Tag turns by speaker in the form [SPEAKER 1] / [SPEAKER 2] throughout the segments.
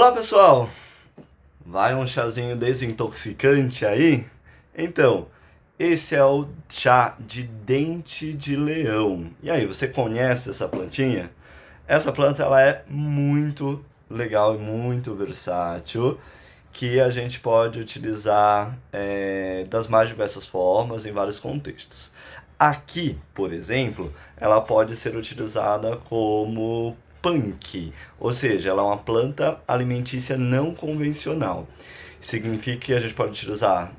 [SPEAKER 1] Olá pessoal, vai um chazinho desintoxicante aí? Então, esse é o chá de dente de leão. E aí, você conhece essa plantinha? Essa planta ela é muito legal e muito versátil, que a gente pode utilizar das mais diversas formas em vários contextos. Aqui, por exemplo, ela pode ser utilizada como punk, ou seja, ela é uma planta alimentícia não convencional. Significa que a gente pode utilizar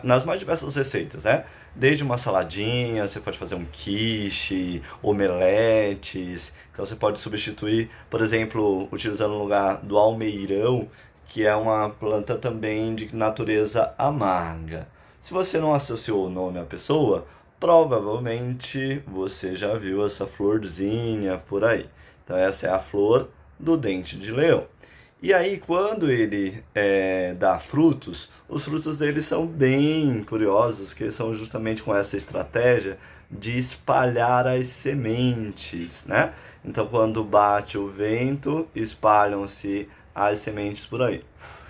[SPEAKER 1] nas mais diversas receitas, né? Desde uma saladinha, você pode fazer um quiche, omeletes. Então você pode substituir, por exemplo, utilizando no lugar do almeirão, que é uma planta também de natureza amarga. Se você não associou o nome à pessoa, provavelmente você já viu essa florzinha por aí. Então essa é a flor do dente de leão. E aí, quando ele dá frutos, os frutos dele são bem curiosos, que são justamente com essa estratégia de espalhar as sementes, né? Então, quando bate o vento, espalham-se as sementes por aí.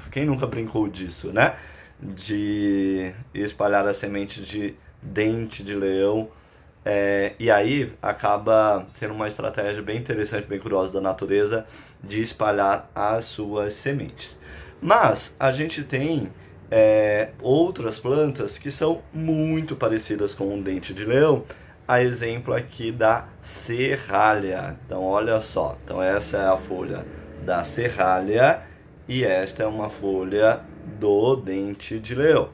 [SPEAKER 1] Quem nunca brincou disso, né? De espalhar a semente de dente de leão. E aí acaba sendo uma estratégia bem interessante, bem curiosa da natureza de espalhar as suas sementes. Mas a gente tem outras plantas que são muito parecidas com o dente de leão, a exemplo aqui da serralha. Então olha só, então essa é a folha da serralha e esta é uma folha do dente de leão.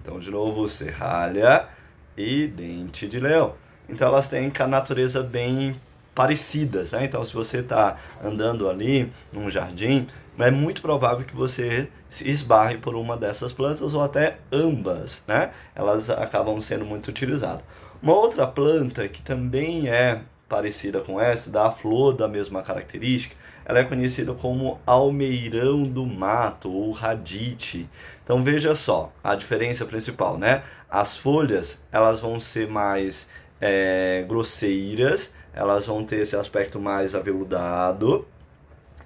[SPEAKER 1] Então de novo, serralha e dente de leão. Então elas têm a natureza bem parecidas, né? Então se você está andando ali num jardim, é muito provável que você se esbarre por uma dessas plantas ou até ambas, né? Elas acabam sendo muito utilizadas. Uma outra planta que também é parecida com essa, dá a flor da mesma característica, ela é conhecida como almeirão do mato ou radite. Então veja só a diferença principal, né? As folhas elas vão ser mais grosseiras, elas vão ter esse aspecto mais aveludado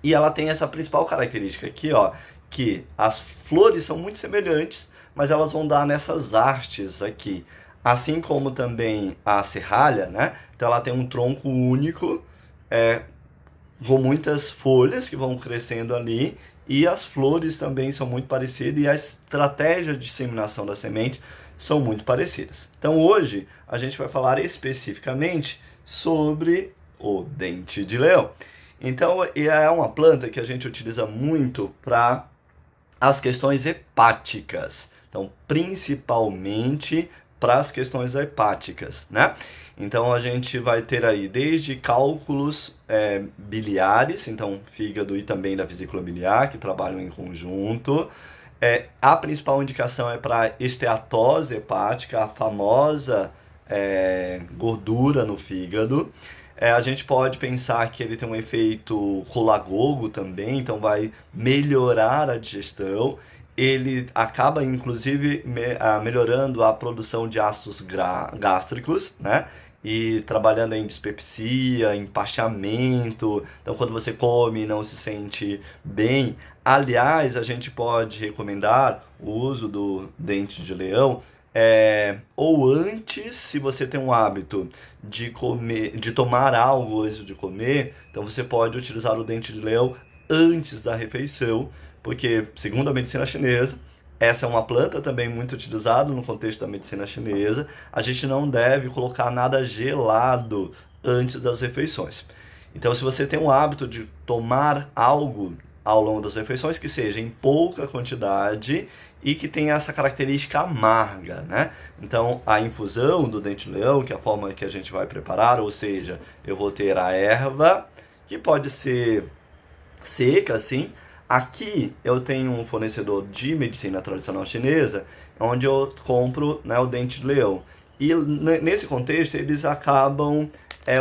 [SPEAKER 1] e ela tem essa principal característica aqui, ó, que as flores são muito semelhantes, mas elas vão dar nessas hastes aqui, assim como também a serralha, né? Então ela tem um tronco único, com muitas folhas que vão crescendo ali, e as flores também são muito parecidas, e a estratégia de disseminação da semente são muito parecidas. Então hoje a gente vai falar especificamente sobre o dente de leão. Então é uma planta que a gente utiliza muito para as questões hepáticas. Então principalmente para as questões hepáticas, né? Então a gente vai ter aí desde cálculos biliares, então fígado e também da vesícula biliar, que trabalham em conjunto. A principal indicação é para esteatose hepática, a famosa gordura no fígado. A gente pode pensar que ele tem um efeito rolagogo também, então vai melhorar a digestão. Ele acaba, inclusive, melhorando a produção de ácidos gástricos, né? E trabalhando em dispepsia, empachamento. Então, quando você come e não se sente bem. Aliás, a gente pode recomendar o uso do dente de leão ou antes, se você tem um hábito de comer, de tomar algo antes de comer, então você pode utilizar o dente de leão antes da refeição, porque, segundo a medicina chinesa, essa é uma planta também muito utilizada no contexto da medicina chinesa. A gente não deve colocar nada gelado antes das refeições. Então, se você tem um hábito de tomar algo ao longo das refeições, que seja em pouca quantidade e que tenha essa característica amarga, né? Então, a infusão do dente-de-leão, que é a forma que a gente vai preparar, ou seja, eu vou ter a erva, que pode ser seca, assim. Aqui eu tenho um fornecedor de medicina tradicional chinesa, onde eu compro, né, o dente de leão. E nesse contexto eles acabam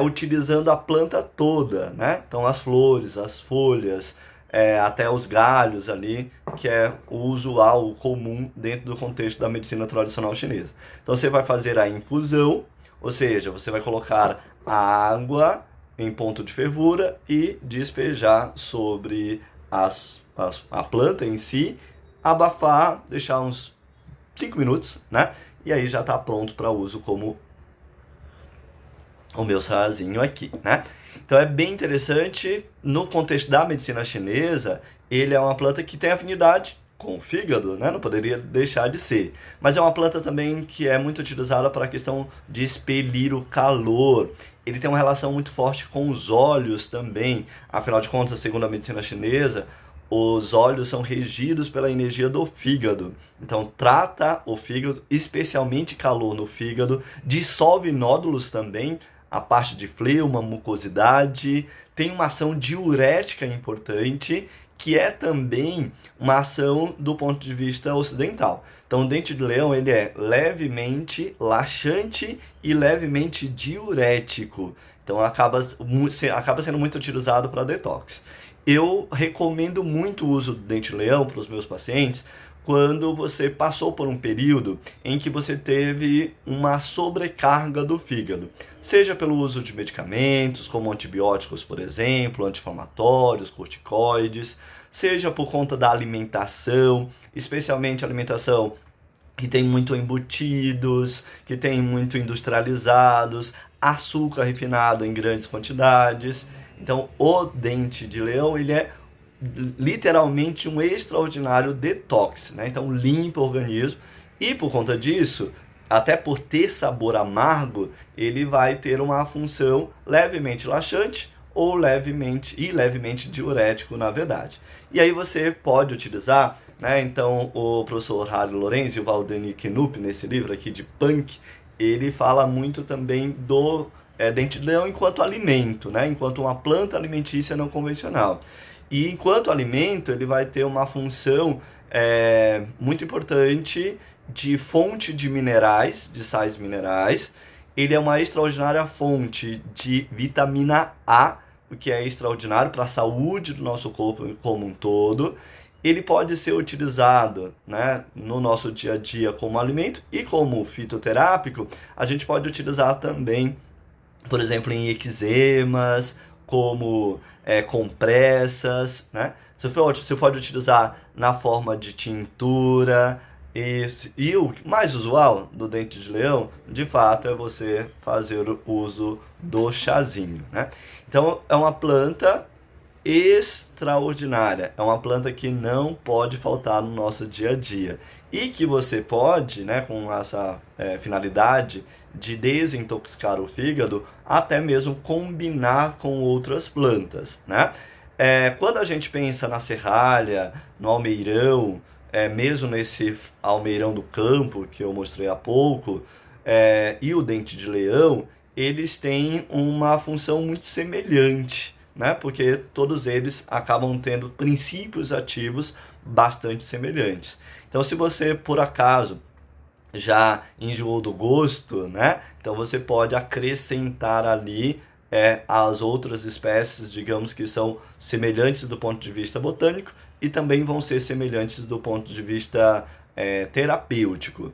[SPEAKER 1] utilizando a planta toda, né? Então as flores, as folhas, até os galhos ali, que é o usual, o comum dentro do contexto da medicina tradicional chinesa. Então você vai fazer a infusão, ou seja, você vai colocar a água em ponto de fervura e despejar sobre a planta em si, abafar, deixar uns 5 minutos, né? E aí já está pronto para uso como o meu chazinho aqui, né? Então é bem interessante, no contexto da medicina chinesa, ele é uma planta que tem afinidade com o fígado, né? Não poderia deixar de ser. Mas é uma planta também que é muito utilizada para a questão de expelir o calor. Ele tem uma relação muito forte com os olhos também. Afinal de contas, segundo a medicina chinesa, os olhos são regidos pela energia do fígado. Então, trata o fígado, especialmente calor no fígado, dissolve nódulos também, a parte de fleuma, mucosidade, tem uma ação diurética importante, que é também uma ação do ponto de vista ocidental. Então, o dente de leão ele é levemente laxante e levemente diurético. Então, acaba sendo muito utilizado para detox. Eu recomendo muito o uso do dente de leão para os meus pacientes quando você passou por um período em que você teve uma sobrecarga do fígado, seja pelo uso de medicamentos, como antibióticos, por exemplo, anti-inflamatórios, corticoides, seja por conta da alimentação, especialmente alimentação que tem muito embutidos, que tem muito industrializados, açúcar refinado em grandes quantidades. Então, o dente de leão, ele é literalmente um extraordinário detox, né? Então, limpa o organismo e, por conta disso, até por ter sabor amargo, ele vai ter uma função levemente laxante ou levemente diurético, na verdade. E aí você pode utilizar, né? Então, o professor Harry Lorenz e o Valdemir Knupp, nesse livro aqui de Punk, ele fala muito também do dente de leão enquanto alimento, né? Enquanto uma planta alimentícia não convencional. E enquanto alimento, ele vai ter uma função muito importante de fonte de minerais, de sais minerais. Ele é uma extraordinária fonte de vitamina A, o que é extraordinário para a saúde do nosso corpo como um todo. Ele pode ser utilizado, né, no nosso dia a dia como alimento e como fitoterápico. A gente pode utilizar também, por exemplo, em eczemas, como compressas, né? Você pode utilizar na forma de tintura. E o mais usual do dente de leão, de fato, é você fazer o uso do chazinho, né? Então, é uma planta extraordinária. É uma planta que não pode faltar no nosso dia a dia. E que você pode, né, com essa finalidade de desintoxicar o fígado, até mesmo combinar com outras plantas, né? Quando a gente pensa na serralha, no almeirão, mesmo nesse almeirão do campo que eu mostrei há pouco, e o dente de leão, eles têm uma função muito semelhante, né? Porque todos eles acabam tendo princípios ativos bastante semelhantes. Então, se você, por acaso, já enjoou do gosto, né? Então você pode acrescentar ali as outras espécies, digamos que são semelhantes do ponto de vista botânico e também vão ser semelhantes do ponto de vista terapêutico.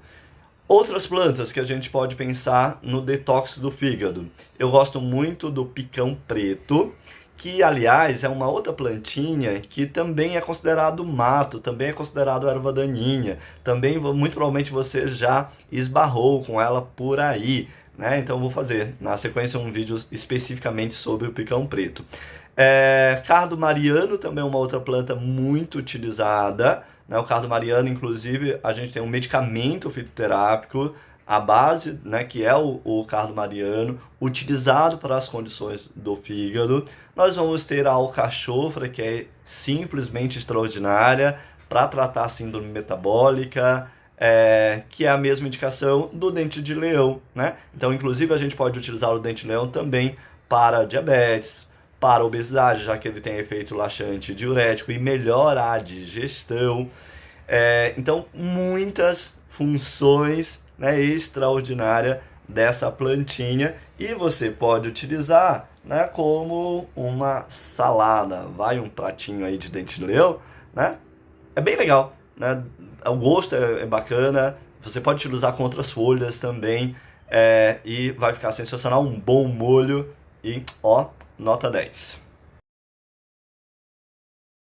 [SPEAKER 1] Outras plantas que a gente pode pensar no detox do fígado. Eu gosto muito do picão preto, que, aliás, é uma outra plantinha que também é considerado mato, também é considerado erva daninha, também muito provavelmente você já esbarrou com ela por aí, né? Então vou fazer na sequência um vídeo especificamente sobre o picão preto. Cardo mariano também é uma outra planta muito utilizada, né? O cardo mariano, inclusive, a gente tem um medicamento fitoterápico, a base, né, que é o cardo mariano, utilizado para as condições do fígado. Nós vamos ter a alcachofra, que é simplesmente extraordinária para tratar a síndrome metabólica, que é a mesma indicação do dente de leão, né? Então, inclusive, a gente pode utilizar o dente de leão também para diabetes, para obesidade, já que ele tem efeito laxante e diurético e melhora a digestão. Então, muitas funções, né, extraordinária dessa plantinha, e você pode utilizar, né, como uma salada. Vai um pratinho aí de dente de leão, né? É bem legal, né? O gosto é bacana. Você pode utilizar com outras folhas também, e vai ficar sensacional, um bom molho e ó, nota 10.